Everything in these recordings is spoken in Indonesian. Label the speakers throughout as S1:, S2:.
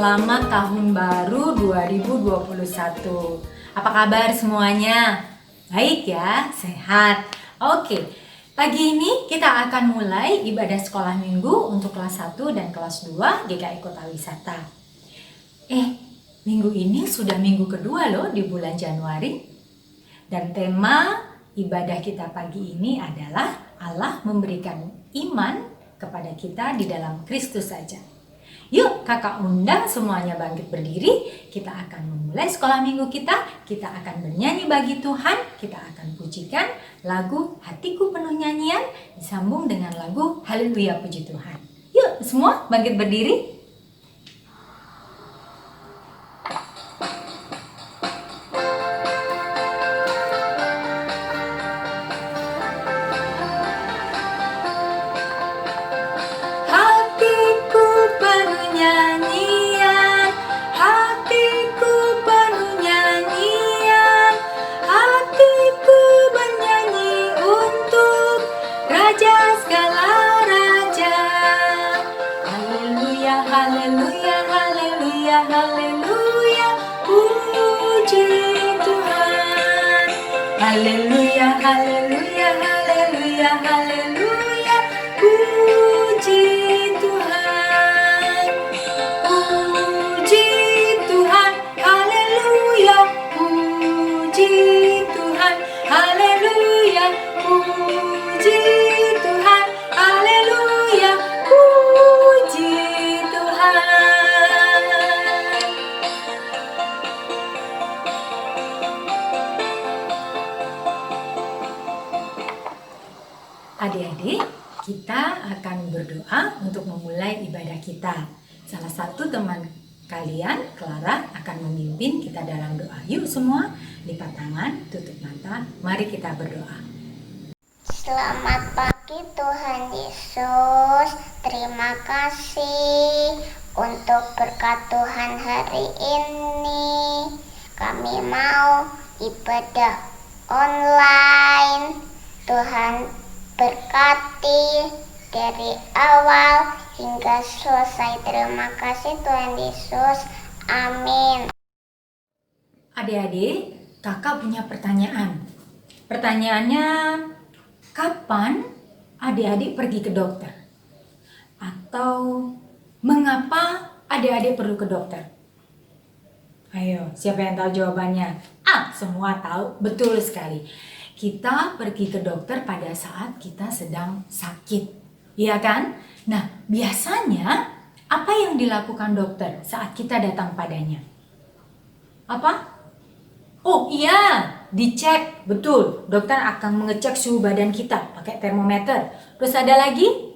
S1: Selamat Tahun Baru 2021. Apa kabar semuanya? Baik ya, sehat. Oke, pagi ini kita akan mulai ibadah sekolah minggu untuk kelas 1 dan kelas 2 GKI Kota Wisata. Minggu ini sudah minggu kedua loh di bulan Januari. Dan tema ibadah kita pagi ini adalah Allah memberikan iman kepada kita di dalam Kristus saja. Yuk kakak undang semuanya bangkit berdiri. Kita akan memulai sekolah minggu kita. Kita akan bernyanyi bagi Tuhan. Kita akan pujikan lagu Hatiku Penuh Nyanyian disambung dengan lagu Haleluya Puji Tuhan. Yuk semua bangkit berdiri. Haleluya, haleluya, haleluya, haleluya, puji Tuhan. Puji Tuhan, haleluya, puji Tuhan, haleluya, puji Tuhan, haleluya, puji Tuhan. Adik-adik, kita akan berdoa untuk memulai ibadah kita. Salah satu teman kalian, Clara, akan memimpin kita dalam doa. Yuk semua, lipat tangan, tutup mata, mari kita berdoa.
S2: Selamat pagi Tuhan Yesus, terima kasih untuk berkat Tuhan hari ini. Kami mau ibadah online, Tuhan berkati dari awal hingga selesai. Terima kasih Tuhan Yesus. Amin.
S1: Adik-adik, kakak punya pertanyaan. Pertanyaannya, kapan adik-adik pergi ke dokter? Atau mengapa adik-adik perlu ke dokter? Ayo, siapa yang tahu jawabannya? Semua tahu, betul sekali. Kita pergi ke dokter pada saat kita sedang sakit, iya kan? Nah, biasanya apa yang dilakukan dokter saat kita datang padanya? Apa? Oh iya, dicek, betul. Dokter akan mengecek suhu badan kita pakai termometer. Terus ada lagi?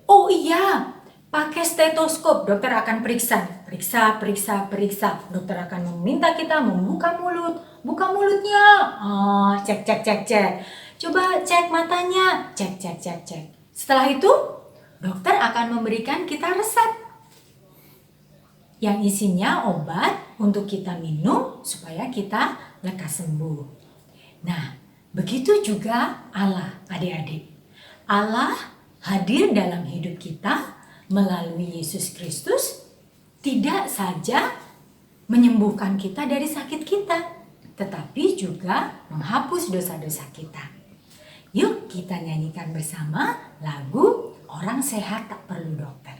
S1: Oh iya, pakai stetoskop. Dokter akan periksa. Dokter akan meminta kita membuka mulut. Buka mulutnya. Cek. Coba cek matanya. Cek. Setelah itu, dokter akan memberikan kita resep yang isinya obat untuk kita minum supaya kita lekas sembuh. Nah, begitu juga Allah, adik-adik. Allah hadir dalam hidup kita melalui Yesus Kristus, tidak saja menyembuhkan kita dari sakit kita, tetapi juga menghapus dosa-dosa kita. Yuk kita nyanyikan bersama lagu Orang Sehat Tak Perlu Dokter.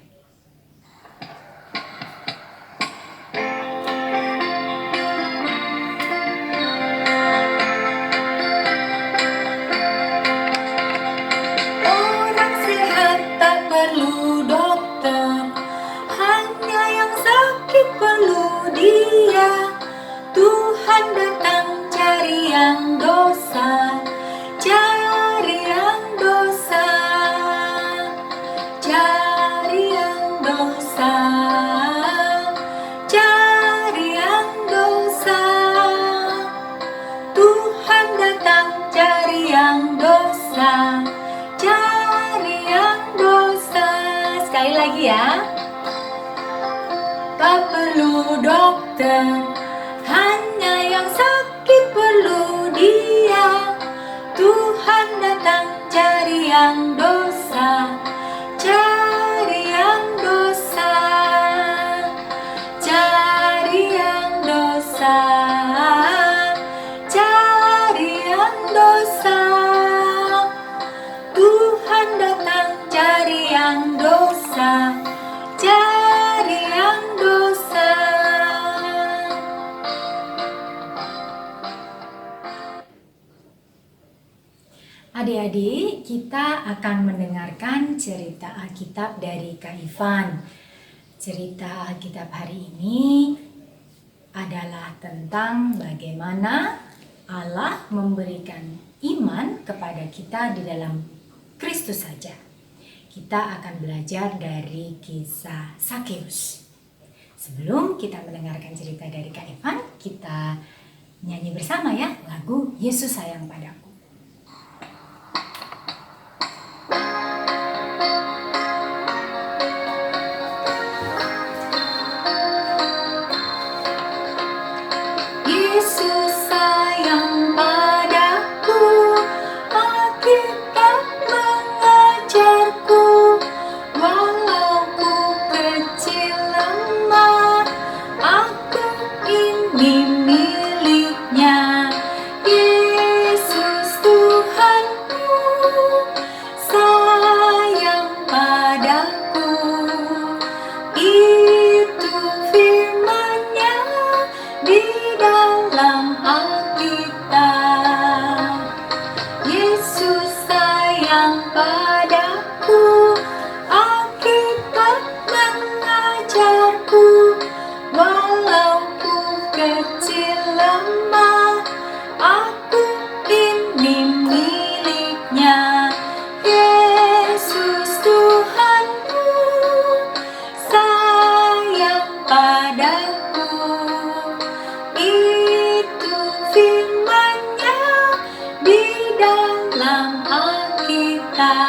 S1: Orang sehat tak perlu dokter, hanya yang sakit perlu Dia. Tuhan datang cari yang dosa, cari yang dosa, cari yang dosa, cari yang dosa. Tuhan datang cari yang dosa, cari yang dosa. Sekali lagi ya. Tak perlu dokter, hanya yang sakit perlu Dia. Tuhan datang cari yang dosa, cari yang dosa. Adik-adik, kita akan mendengarkan cerita Alkitab dari Kak Ivan. Cerita Alkitab hari ini adalah tentang bagaimana Allah memberikan iman kepada kita di dalam Kristus saja. Kita akan belajar dari kisah Sakeus. Sebelum kita mendengarkan cerita dari Kak Ivan, kita nyanyi bersama ya lagu Yesus Sayang Padaku. Yesus sayang padaku, Alkitab mengajarku, walau ku kecil lemah, aku ini miliknya. Yesus Tuhanku, sayang padaku, itu firman-Nya di dalam Alkitab. Yesus sayang padaku, Alkitab mengajarku, walau ku kecil lemah, aku ini miliknya. Yesus Tuhanku, sayang padaku, itu firman-Nya di dalam Alkitab.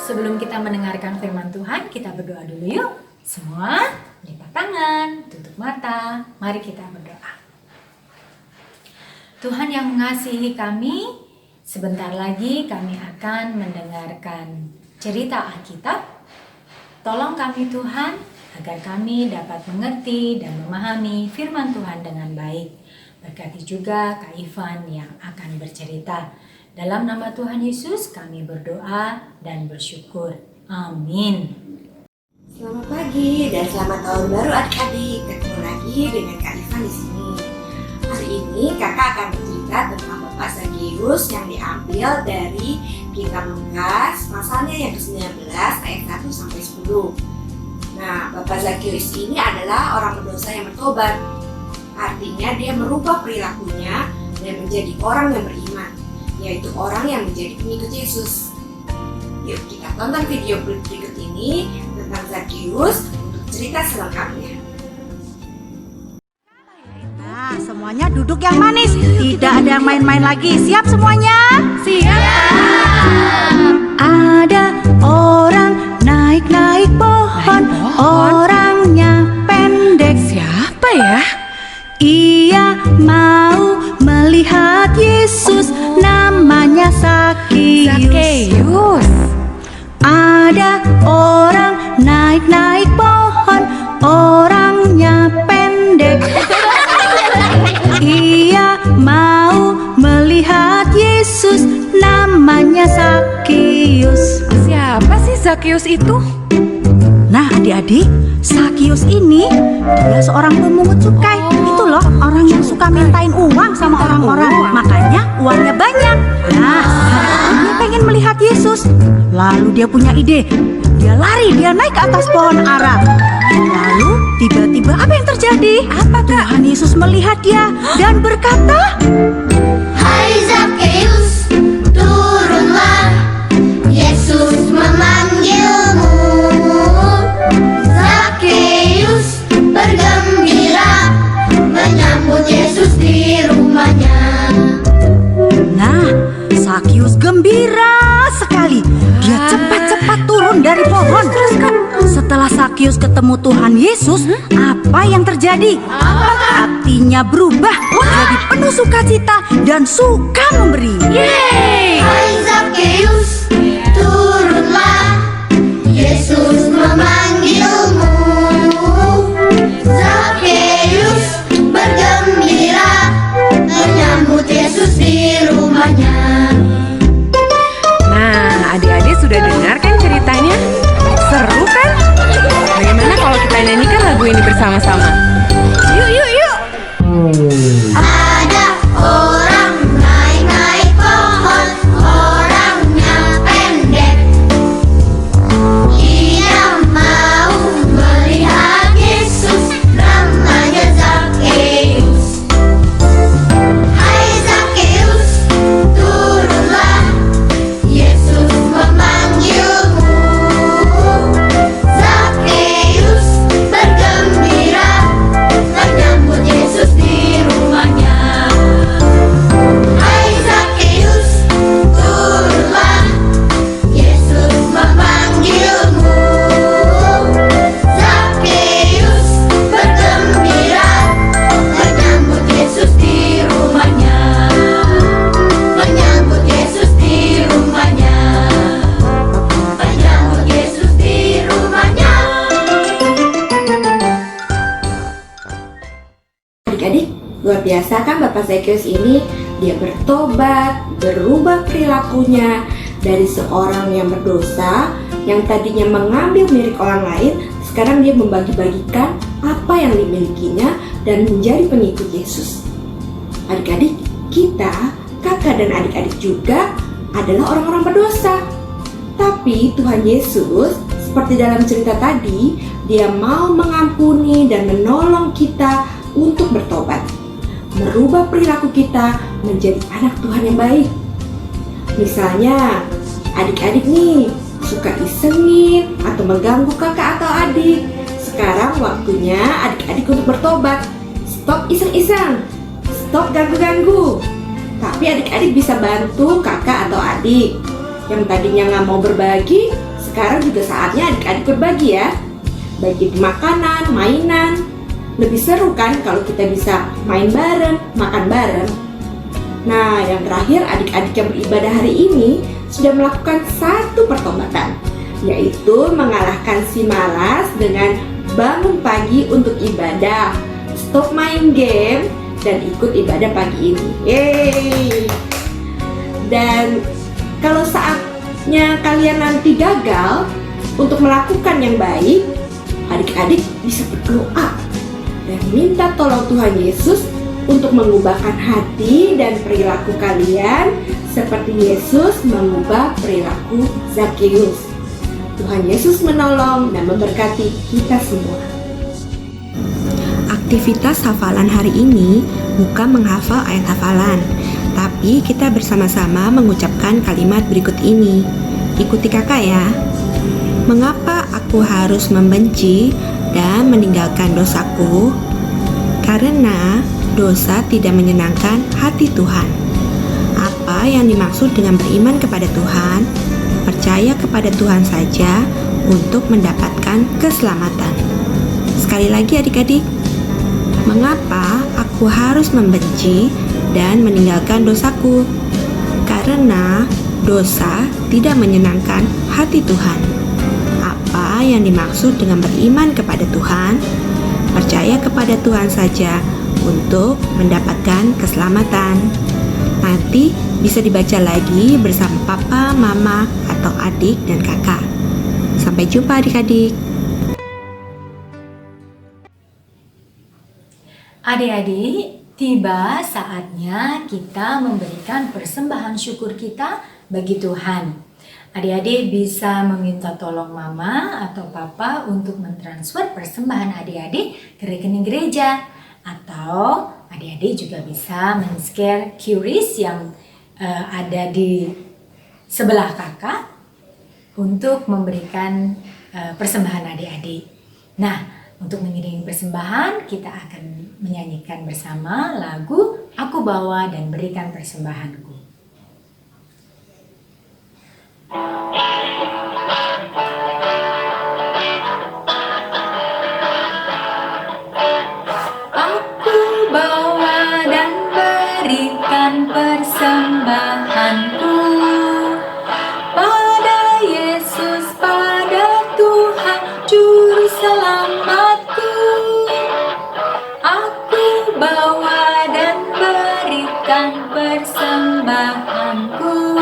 S1: Sebelum kita mendengarkan firman Tuhan, kita berdoa dulu yuk. Semua lipat tangan, tutup mata, mari kita berdoa. Tuhan yang mengasihi kami, sebentar lagi kami akan mendengarkan cerita Alkitab. Tolong kami Tuhan, agar kami dapat mengerti dan memahami firman Tuhan dengan baik. Berkati juga Kak Ivan yang akan bercerita. Dalam nama Tuhan Yesus kami berdoa dan bersyukur. Amin.
S3: Selamat pagi dan selamat tahun baru adik-adik. Ketemu lagi dengan Kak Ivan di sini. Hari ini kakak akan bercerita tentang Bapak Sakeus yang diambil dari Kitab Lukas, pasalnya yang ke-19 ayat 1 sampai 10. Nah, Bapak Sakeus ini adalah orang berdosa yang bertobat. Artinya dia merubah perilakunya dan menjadi orang yang beriman, yaitu orang yang menjadi pengikut Yesus. Yuk kita tonton video berikut ini tentang Sakeus untuk cerita selengkapnya.
S4: Nah, semuanya duduk yang manis. Tidak ada yang main-main lagi. Siap semuanya? Siap. Ada orang naik-naik pohon. Orangnya pendek.
S5: Siapa ya?
S4: Ia mau melihat Yesus. Namanya Sakeus.
S5: Sakeus.
S4: Ada orang naik-naik pohon. Orangnya pendek. Ia mau melihat Yesus. Namanya Sakeus.
S5: Siapa sih Sakeus itu?
S4: Nah adik-adik, Sakeus ini dia seorang pemungut cukai. Itu loh orang yang suka mintain uang sama orang-orang. Makanya uangnya banyak. Nah hari ini pengen melihat Yesus. Lalu dia punya ide. Dia lari, dia naik ke atas pohon ara. Lalu tiba-tiba apa yang terjadi? Apa Kak? Tuhan Yesus melihat dia dan berkata,
S2: Hai Sakeus, turunlah, Yesus memanggilmu. Sakeus bergembira, menyambut Yesus di rumahnya.
S4: nah Sakeus gembira sekali. Dia cepat-cepat turun dari pohon. Setelah Sakeus ketemu Tuhan Yesus, apa yang terjadi? Hatinya berubah jadi penuh sukacita dan suka memberi.
S2: Hai Sakeus, turunlah, Yesus memanggilmu. Sakeus bergembira, menyambut Yesus di rumahnya.
S5: Nah, adik-adik sudah dengar kan ceritanya? Seru kan? Bagaimana kalau kita nyanyikan lagu ini bersama-sama? Yuk, yuk, yuk!
S3: Luar biasa kan Bapak Zakius ini? Dia bertobat, berubah perilakunya dari seorang yang berdosa, yang tadinya mengambil milik orang lain, sekarang dia membagi-bagikan apa yang dimilikinya dan menjadi pengikut Yesus. Adik-adik, kita, kakak dan adik-adik juga adalah orang-orang berdosa. Tapi Tuhan Yesus, seperti dalam cerita tadi, dia mau mengampuni dan menolong kita untuk bertobat, merubah perilaku kita menjadi anak Tuhan yang baik. Misalnya, adik-adik nih suka isengin atau mengganggu kakak atau adik. Sekarang waktunya adik-adik untuk bertobat. Stop iseng-iseng, stop ganggu-ganggu. Tapi adik-adik bisa bantu kakak atau adik yang tadinya nggak mau berbagi. Sekarang juga saatnya adik-adik berbagi ya. Bagi makanan, mainan. Lebih seru kan kalau kita bisa main bareng, makan bareng. Nah, yang terakhir, adik-adik yang beribadah hari ini sudah melakukan satu pertobatan, yaitu mengalahkan si malas dengan bangun pagi untuk ibadah, stop main game, dan ikut ibadah pagi ini. Yeay! Dan kalau saatnya kalian nanti gagal untuk melakukan yang baik, adik-adik bisa berdoa dan minta tolong Tuhan Yesus untuk mengubahkan hati dan perilaku kalian seperti Yesus mengubah perilaku Zakius. Tuhan Yesus menolong dan memberkati kita semua. Aktivitas hafalan hari ini bukan menghafal ayat hafalan, tapi kita bersama-sama mengucapkan kalimat berikut ini. Ikuti kakak ya. Mengapa aku harus membenci dan meninggalkan dosaku? Karena dosa tidak menyenangkan hati Tuhan. Apa yang dimaksud dengan beriman kepada Tuhan? Percaya kepada Tuhan saja untuk mendapatkan keselamatan. Sekali lagi adik-adik, mengapa aku harus membenci dan meninggalkan dosaku? Karena dosa tidak menyenangkan hati Tuhan. Apa yang dimaksud dengan beriman kepada Tuhan? Percaya kepada Tuhan saja untuk mendapatkan keselamatan. Nanti bisa dibaca lagi bersama papa, mama, atau adik dan kakak. Sampai jumpa adik-adik.
S1: Adik-adik, tiba saatnya kita memberikan persembahan syukur kita bagi Tuhan. Adik-adik bisa meminta tolong mama atau papa untuk mentransfer persembahan adik-adik ke rekening gereja. Atau adik-adik juga bisa men-share QRIS yang ada di sebelah kakak untuk memberikan persembahan adik-adik. Nah, untuk mengiringi persembahan, kita akan menyanyikan bersama lagu Aku Bawa dan Berikan Persembahanku. Aku bawa dan berikan persembahanku pada Yesus, pada Tuhan Juru Selamatku. Aku bawa dan berikan persembahanku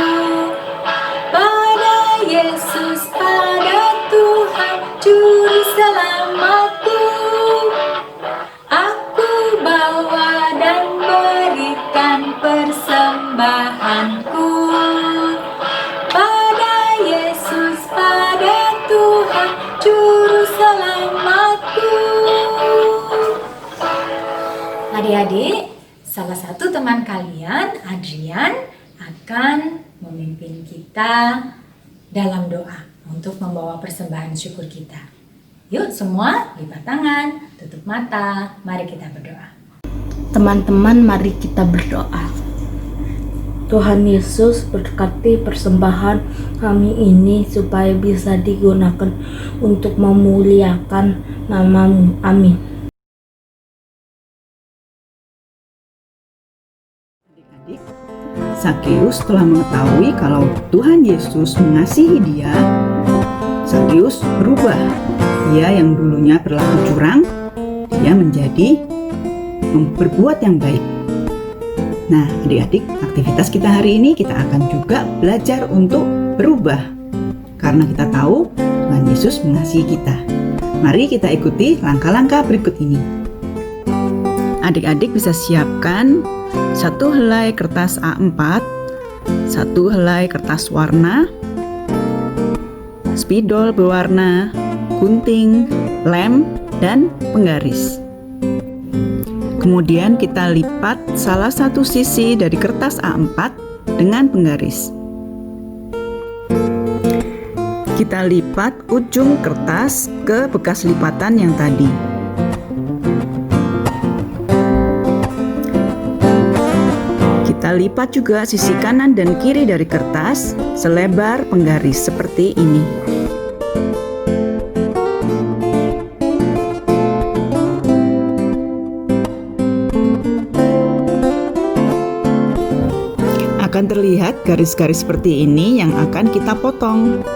S1: pada Yesus, pada Tuhan Juru Selamatku. Aku bawa dan berikan persembahanku pada Yesus, pada Tuhan Juru Selamatku. Adik-adik, salah satu teman kalian, Adrian, akan memimpin kita dalam doa untuk membawa persembahan syukur kita. Yuk semua lipat tangan, tutup mata, mari kita berdoa.
S6: Teman-teman, mari kita berdoa. Tuhan Yesus, berkati persembahan kami ini supaya bisa digunakan untuk memuliakan nama-Mu. Amin.
S7: Adik-adik, Zakius telah mengetahui kalau Tuhan Yesus mengasihi dia. Zakius berubah. Dia yang dulunya berlaku curang, dia menjadi berbuat yang baik. Nah, adik-adik, aktivitas kita hari ini kita akan juga belajar untuk berubah. Karena kita tahu Tuhan Yesus mengasihi kita. Mari kita ikuti langkah-langkah berikut ini. Adik-adik bisa siapkan 1 helai kertas A4, 1 helai kertas warna, spidol berwarna, gunting, lem, dan penggaris. Kemudian kita lipat salah satu sisi dari kertas A4 dengan penggaris. Kita lipat ujung kertas ke bekas lipatan yang tadi. Kita lipat juga sisi kanan dan kiri dari kertas selebar penggaris seperti ini. Akan terlihat garis-garis seperti ini yang akan kita potong.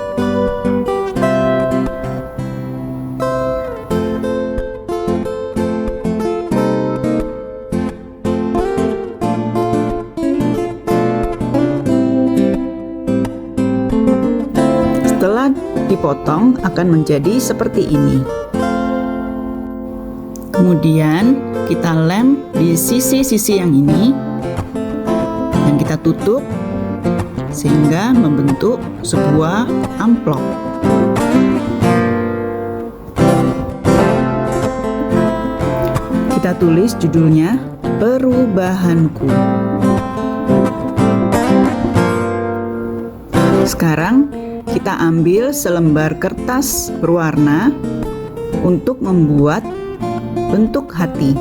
S7: Setelah dipotong akan menjadi seperti ini. Kemudian kita lem di sisi-sisi yang ini dan kita tutup sehingga membentuk sebuah amplop. Kita tulis judulnya Perubahanku. Sekarang kita ambil selembar kertas berwarna untuk membuat bentuk hati.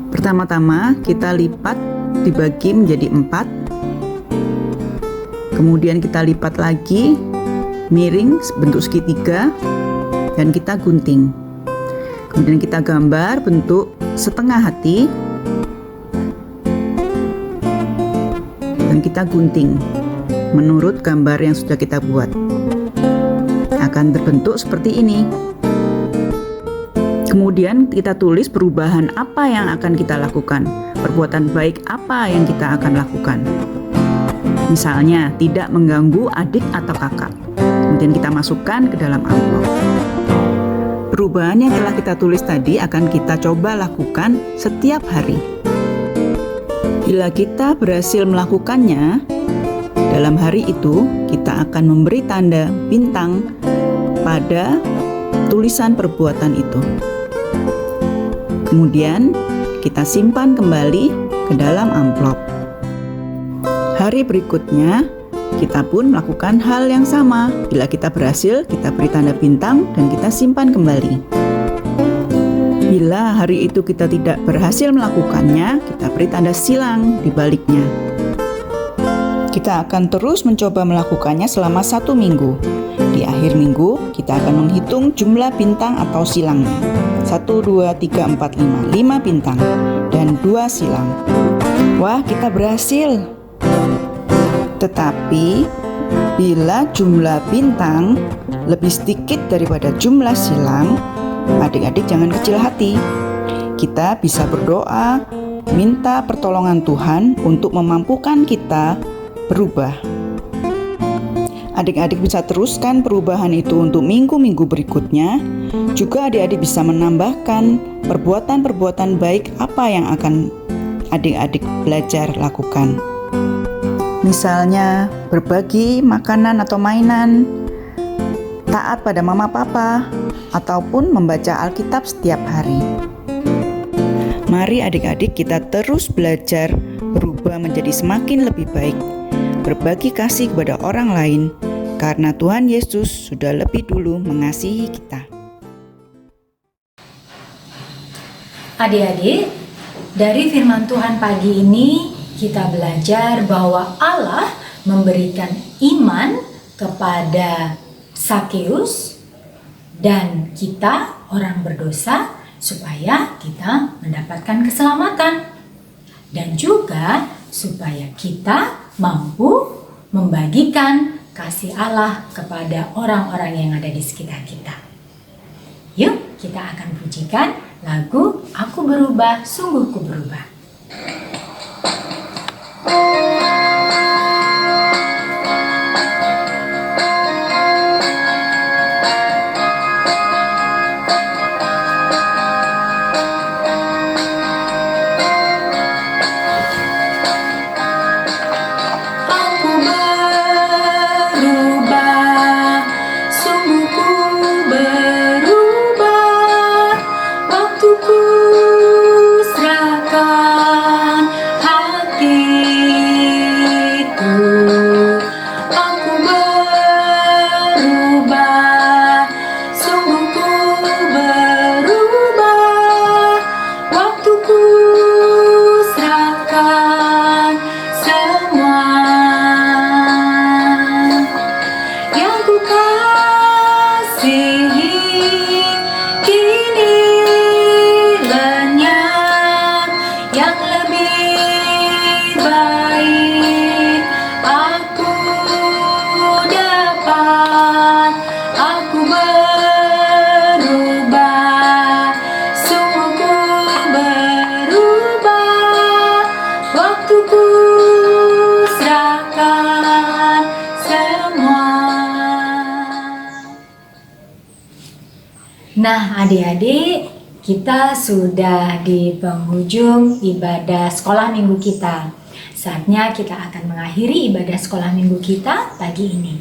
S7: Pertama-tama kita lipat dibagi menjadi 4. Kemudian kita lipat lagi miring bentuk segitiga dan kita gunting. Kemudian kita gambar bentuk setengah hati dan kita gunting menurut gambar yang sudah kita buat. Akan terbentuk seperti ini. Kemudian kita tulis perubahan apa yang akan kita lakukan, perbuatan baik apa yang kita akan lakukan. Misalnya, tidak mengganggu adik atau kakak. Kemudian kita masukkan ke dalam amplop. Perubahan yang telah kita tulis tadi akan kita coba lakukan setiap hari. Bila kita berhasil melakukannya, dalam hari itu kita akan memberi tanda bintang pada tulisan perbuatan itu. Kemudian kita simpan kembali ke dalam amplop. Hari berikutnya kita pun melakukan hal yang sama. Bila kita berhasil, kita beri tanda bintang dan kita simpan kembali. Bila hari itu kita tidak berhasil melakukannya, kita beri tanda silang di baliknya. Kita akan terus mencoba melakukannya selama 1 minggu. Di akhir minggu, kita akan menghitung jumlah bintang atau silangnya. 1, 2, 3, 4, 5. 5 bintang dan 2 silang. Wah, kita berhasil. Tetapi, bila jumlah bintang lebih sedikit daripada jumlah silang, adik-adik jangan kecil hati. Kita bisa berdoa, minta pertolongan Tuhan untuk memampukan kita berubah. Adik-adik bisa teruskan perubahan itu untuk minggu-minggu berikutnya. Juga adik-adik bisa menambahkan perbuatan-perbuatan baik apa yang akan adik-adik belajar lakukan. Misalnya berbagi makanan atau mainan, taat pada mama papa, ataupun membaca Alkitab setiap hari. Mari adik-adik kita terus belajar berubah menjadi semakin lebih baik, berbagi kasih kepada orang lain, karena Tuhan Yesus sudah lebih dulu mengasihi kita.
S1: Adik-adik, dari firman Tuhan pagi ini kita belajar bahwa Allah memberikan iman kepada Sakeus dan kita orang berdosa supaya kita mendapatkan keselamatan dan juga supaya kita mampu membagikan kasih Allah kepada orang-orang yang ada di sekitar kita. Yuk, kita akan pujikan lagu Aku Berubah, Sungguh Ku Berubah. Aku berubah, sungguh ku berubah, waktuku serahkan hatiku. Aku berubah, sungguh ku berubah, waktuku serahkan semua. Yang ku kasihi kini lenyap, yang lebih baik aku dapat. Aku berubah, sungguh ku berubah, waktuku serahkan semua. Nah, adik-adik, kita sudah di penghujung ibadah sekolah minggu kita. Saatnya kita akan mengakhiri ibadah sekolah minggu kita pagi ini.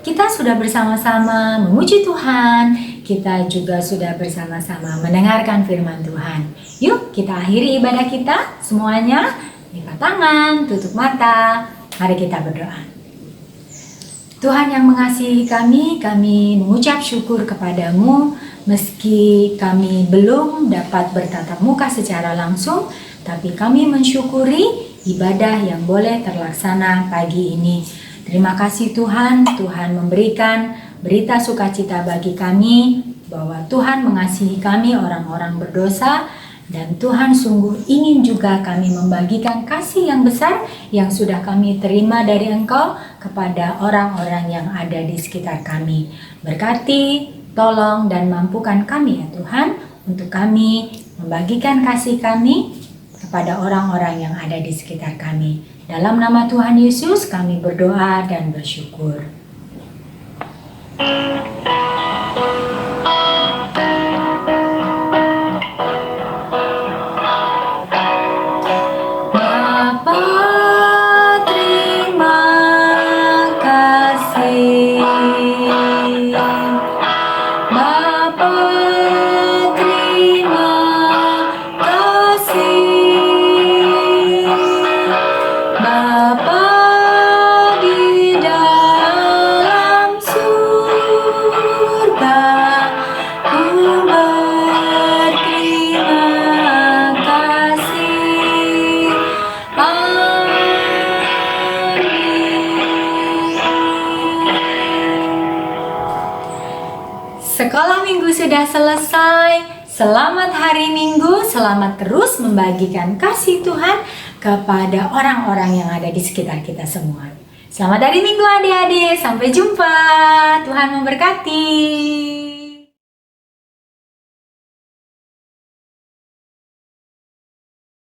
S1: Kita sudah bersama-sama memuji Tuhan, kita juga sudah bersama-sama mendengarkan firman Tuhan. Yuk, kita akhiri ibadah kita semuanya. Lipat tangan, tutup mata, mari kita berdoa. Tuhan yang mengasihi kami mengucap syukur kepadamu. Meski kami belum dapat bertatap muka secara langsung, tapi kami mensyukuri ibadah yang boleh terlaksana pagi ini. Terima kasih Tuhan, Tuhan memberikan berita sukacita bagi kami, bahwa Tuhan mengasihi kami orang-orang berdosa, dan Tuhan sungguh ingin juga kami membagikan kasih yang besar yang sudah kami terima dari Engkau kepada orang-orang yang ada di sekitar kami. Berkati, tolong dan mampukan kami ya Tuhan, untuk kami membagikan kasih kami kepada orang-orang yang ada di sekitar kami. Dalam nama Tuhan Yesus kami berdoa dan bersyukur. Bapa, terima kasih. Bapa, terima kasih. Bapa di dalam surga, ku berterima kasih. Amin. Sekolah minggu sudah selesai. Selamat hari Minggu, selamat terus membagikan kasih Tuhan kepada orang-orang yang ada di sekitar kita semua. Selamat hari Minggu adik-adik, sampai jumpa. Tuhan memberkati.